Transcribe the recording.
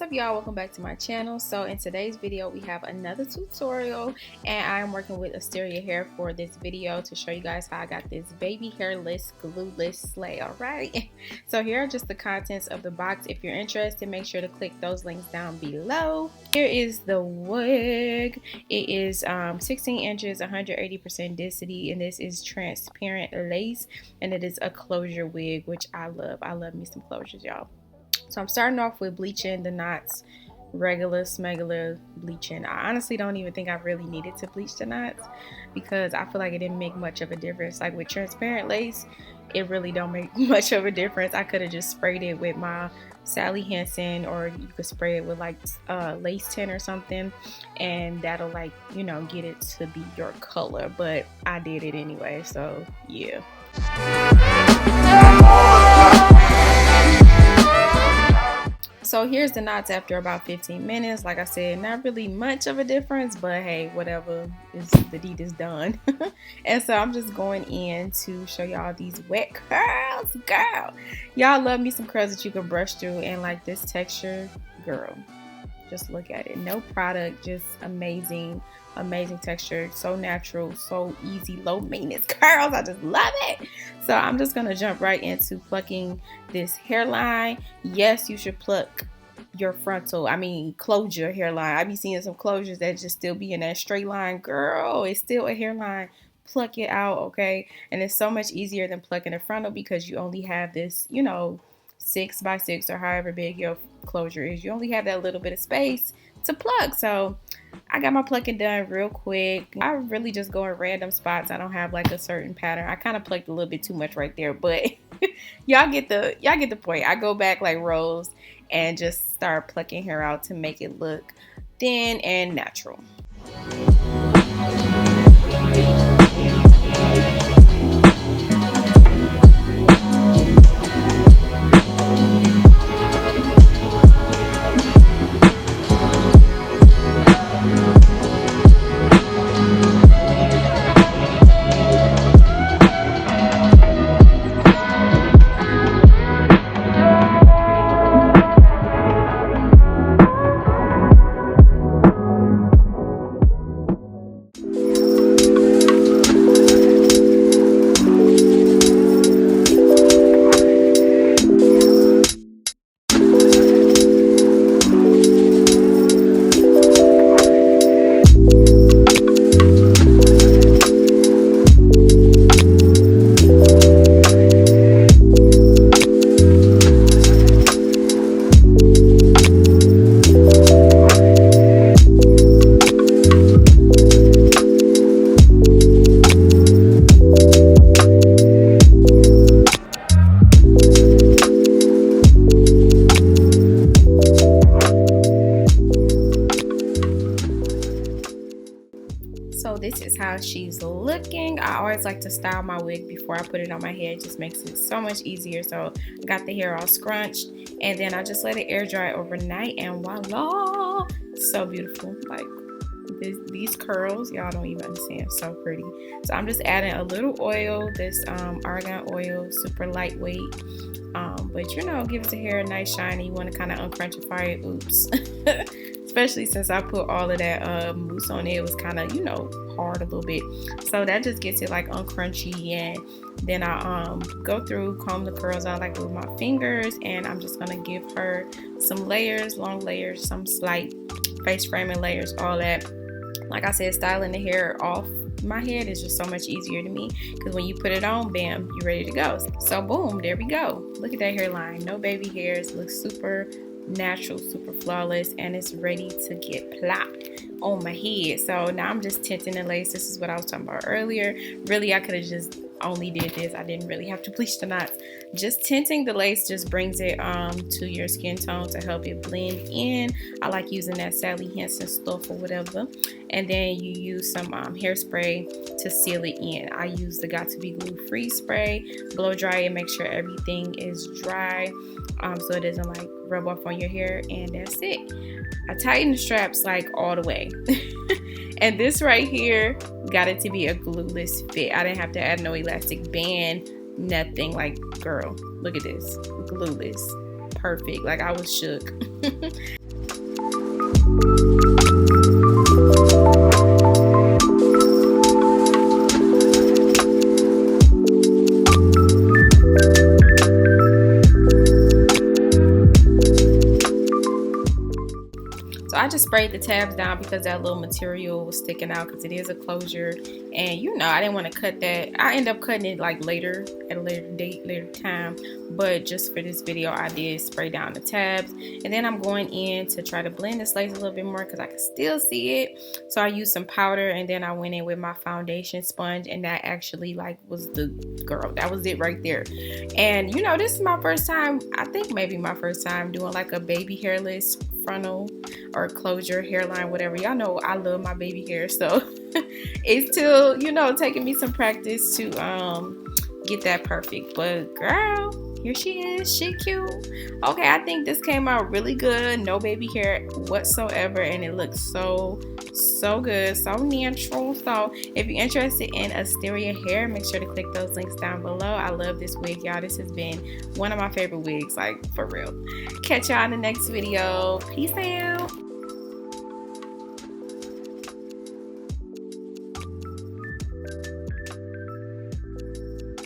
up, y'all? Welcome back to my channel. So in today's video we have another tutorial, and I am working with Asteria hair for this video to show you guys how I got this baby hairless glueless sleigh. All right, so here are just the contents of the box. If you're interested, make sure to click those links down below. Here is the wig. It is 16 inches, 180% density, and this is transparent lace, and it is a closure wig, which I love me some closures, y'all. So I'm starting off with bleaching the knots, regular smegular bleaching. I honestly don't even think I really needed to bleach the knots because I feel like it didn't make much of a difference. Like with transparent lace, it really don't make much of a difference. I could have just sprayed it with my Sally Hansen, or you could spray it with like lace tint or something, and that'll, like, you know, get it to be your color. But I did it anyway, so yeah. So here's the knots after about 15 minutes. Like I said, not really much of a difference, but hey, whatever, the deed is done. And so I'm just going in to show y'all these wet curls. Girl, y'all love me some curls that you can brush through, and like this texture, girl, just look at it. No product, just amazing texture, so natural, so easy, low maintenance curls. I just love it. So I'm just gonna jump right into plucking this hairline. Yes, you should pluck your closure hairline. I be seeing some closures that just still be in that straight line. Girl, it's still a hairline. Pluck it out, okay? And it's so much easier than plucking the frontal because you only have this, you know, 6 by 6 or however big your closure is. You only have that little bit of space to pluck. So I got my plucking done real quick. I really just go in random spots. I don't have like a certain pattern. I kind of plucked a little bit too much right there, but y'all get the point. I go back like rows and just start plucking hair out to make it look thin and natural. So this is how she's looking. I always like to style my wig before I put it on my head. It just makes it so much easier. So I got the hair all scrunched, and then I just let it air dry overnight, and voila, so beautiful. Like these curls, y'all don't even understand, so pretty. So I'm just adding a little oil, this argan oil, super lightweight, but you know, gives the hair a nice shiny. You want to kind of uncrunchify it. Oops. Especially since I put all of that mousse on it. It was kind of, you know, hard a little bit. So that just gets it like uncrunchy. And then I go through, comb the curls out like with my fingers, and I'm just gonna give her some layers, long layers, some slight face framing layers, all that. Like I said, styling the hair off my head is just so much easier to me because when you put it on, bam, you're ready to go. So boom, there we go. Look at that hairline, no baby hairs, looks super natural, super flawless, and it's ready to get plopped on my head. So now I'm just tinting the lace. This is what I was talking about earlier. Really, I could have just only did this. I didn't really have to bleach the knots. Just tinting the lace just brings it to your skin tone to help it blend in. I like using that Sally Hansen stuff or whatever, and then you use some hairspray to seal it in. I use the Got to Be Glue Free spray. Blow dry it, make sure everything is dry so it doesn't like rub off on your hair, and that's it. I tighten the straps like all the way. And this right here got it to be a glueless fit. I didn't have to add no elastic band, nothing. Like, girl, look at this, glueless, perfect. Like, I was shook. So I just sprayed the tabs down because that little material was sticking out, because it is a closure, and you know I didn't want to cut that. I end up cutting it like later, at a later date, later time, but just for this video I did spray down the tabs. And then I'm going in to try to blend this lace a little bit more because I can still see it. So I used some powder, and then I went in with my foundation sponge, and that actually like was the girl, that was it right there. And you know, this is my first time, I think maybe my first time doing like a baby hairless frontal or closure hairline, whatever. Y'all know I love my baby hair, so it's still, you know, taking me some practice to get that perfect. But girl, here she is, she cute. Okay, I think this came out really good, no baby hair whatsoever, and it looks so good, so natural. So if you're interested in Asteria hair, make sure to click those links down below. I love this wig, y'all. This has been one of my favorite wigs, like for real. Catch y'all in the next video. Peace out.